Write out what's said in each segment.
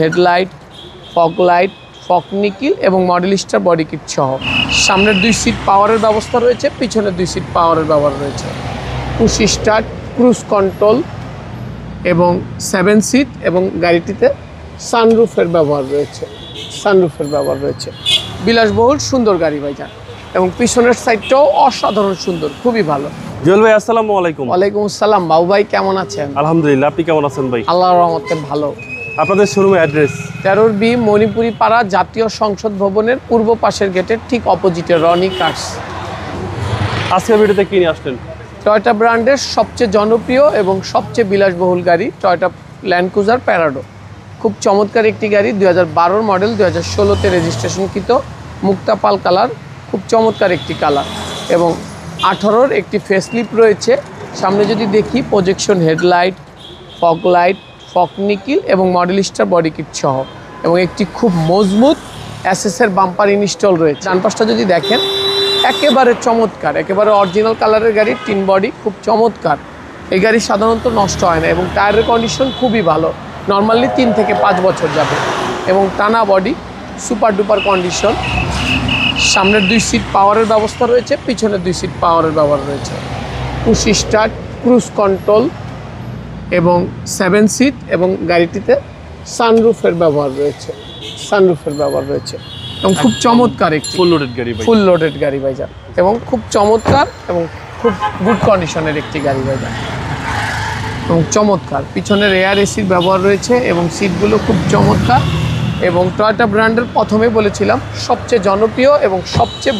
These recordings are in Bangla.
Headlight, fog light, fog nickel এবং মডেল স্টার বডি কিট সহ। সামনের 2 সিট পাওয়ারের ব্যবস্থা রয়েছে, পিছনের 2 সিট পাওয়ারের ব্যবহার রয়েছে। পুশ স্টার্ট, ক্রুজ কন্ট্রোল এবং 7 সিট এবং গাড়িটিতে সানরুফের ব্যবহার রয়েছে। বিলাসবহুল সুন্দর গাড়ি ভাইজান, এবং পিছনের সাইডটাও অসাধারণ সুন্দর, খুবই ভালো। জুয়েল ভাই আসসালামু আলাইকুম। ওয়ালাইকুম আসসালাম। বাবু ভাই কেমন আছেন? আলহামদুলিল্লাহ, আপনি কেমন আছেন ভাই? আল্লাহর রহমতে ভালো। আপনাদের শোরুমের অ্যাড্রেস 13B মণিপুরি পাড়া, জাতীয় সংসদ ভবনের পূর্ব পাশের গেটের ঠিক অপোজিটে, রনি কার্স। আজকের ভিডিওতে কি নিয়ে আসলেন? টয়োটা ব্র্যান্ডের সবচেয়ে জনপ্রিয় এবং সবচেয়ে বিলাসবহুল গাড়ি টয়োটা ল্যান্ড ক্রুজার প্যারাডো। খুব চমৎকার একটি গাড়ি, 2012 মডেল, 2016-তে রেজিস্ট্রেশনকৃত, মুক্তা পাল কালার, খুব চমৎকার একটি কালার। এবং 18-র একটি ফেসলিফট রয়েছে। সামনে যদি দেখি, projection headlight, fog light, fog nickel এবং মডেল স্টার বডি কিট সহ, এবং একটি খুব মজবুত অ্যাসেসের বাম্পার ইনস্টল রয়েছে। ডান পাশটা যদি দেখেন, একেবারে চমৎকার, একেবারে অরিজিনাল কালারের গাড়ি, টিন বডি, খুব চমৎকার। এই গাড়ি সাধারণত নষ্ট হয় না এবং টায়ারের কন্ডিশন খুবই ভালো, নর্মালি 3 থেকে 5 বছর যাবে। এবং টানা বডি, সুপার ডুপার কন্ডিশন। সামনের 2 সিট পাওয়ারের ব্যবস্থা রয়েছে, পিছনের 2 সিট পাওয়ারের ব্যবহার রয়েছে। পুশ স্টার্ট, ক্রুজ কন্ট্রোল এবং 7 সিট এবং গাড়িটিতে সানরুফের ব্যবহার রয়েছে। এবং খুব চমৎকার একটি ফুল লোডেড গাড়ি ভাই। ফুল লোডেড গাড়ি ভাইজান, এবং খুব চমৎকার এবং খুব গুড কন্ডিশনের একটি গাড়ি ভাইজান, এবং চমৎকার। পিছনের এয়ার এসির ব্যবহার রয়েছে এবং সিটগুলো খুব চমৎকার। এবং টয়োটা ব্র্যান্ডের প্রথমে বলেছিলাম সবচেয়ে জনপ্রিয় এবং সবচেয়ে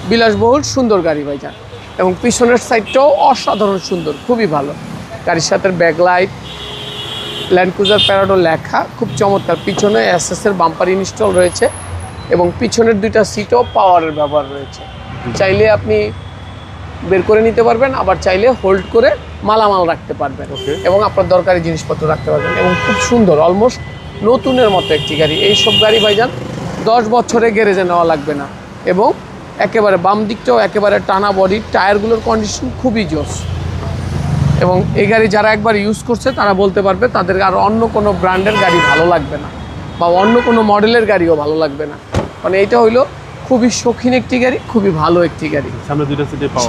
বিলাসবহুল সুন্দর গাড়ি ভাইজান, এবং পিছনের সাইডটাও অসাধারণ সুন্দর, খুবই ভালো। গাড়ির সাথে ব্যাকলাইট, ল্যান্ড ক্রুজার প্যারাডো লেখা, খুব চমৎকার। পিছনে এসএসের বাম্পার ইনস্টল রয়েছে এবং পিছনের 2টা সিটও পাওয়ারের ব্যবহার রয়েছে। চাইলে আপনি বের করে নিতে পারবেন, আবার চাইলে হোল্ড করে মালামাল রাখতে পারবেন এবং আপনার দরকারি জিনিসপত্র রাখতে পারবেন। এবং খুব সুন্দর, অলমোস্ট নতুনের মতো একটি গাড়ি। এইসব গাড়ি ভাইজান 10 বছরে গ্যারেজে নেওয়া লাগবে না। এবং একেবারে বাম দিকটাও একেবারে টানা বডি, টায়ারগুলোর কন্ডিশন খুবই জোস। এবং এই গাড়ি যারা একবার ইউজ করছে তারা বলতে পারবে তাদের আর অন্য কোনো ব্র্যান্ডের গাড়ি ভালো লাগবে না, বা অন্য কোনো মডেলের গাড়িও ভালো লাগবে না। মানে এটা হইলো খুবই শৌখিন একটি গাড়ি, খুবই ভালো একটি গাড়ি।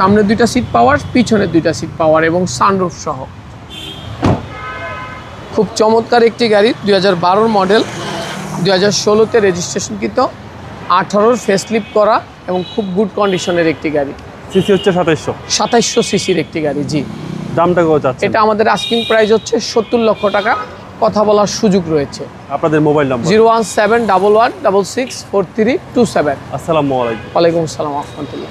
সামনে 2টা সিট পাওয়ার, পিছনে 2টা সিট পাওয়ার এবং সানরুফ সহ। খুব চমৎকার একটি গাড়ি, 2012 মডেল, 2016-তে রেজিস্ট্রেশনকৃত, 18-র ফেসলিফট করা এবং খুব গুড কন্ডিশনের একটি গাড়ি। সিসি হচ্ছে 2700 সিসির একটি গাড়ি। জি। দামটা কত যাচ্ছে? এটা আমাদের আস্কিং প্রাইস হচ্ছে 70 লক্ষ টাকা, কথা বলার সুযোগ রয়েছে। আপনাদের মোবাইল নাম্বার 01711664327। আসসালামু আলাইকুম। ওয়ালাইকুম আসসালাম ওয়া রাহমাতুল্লাহ।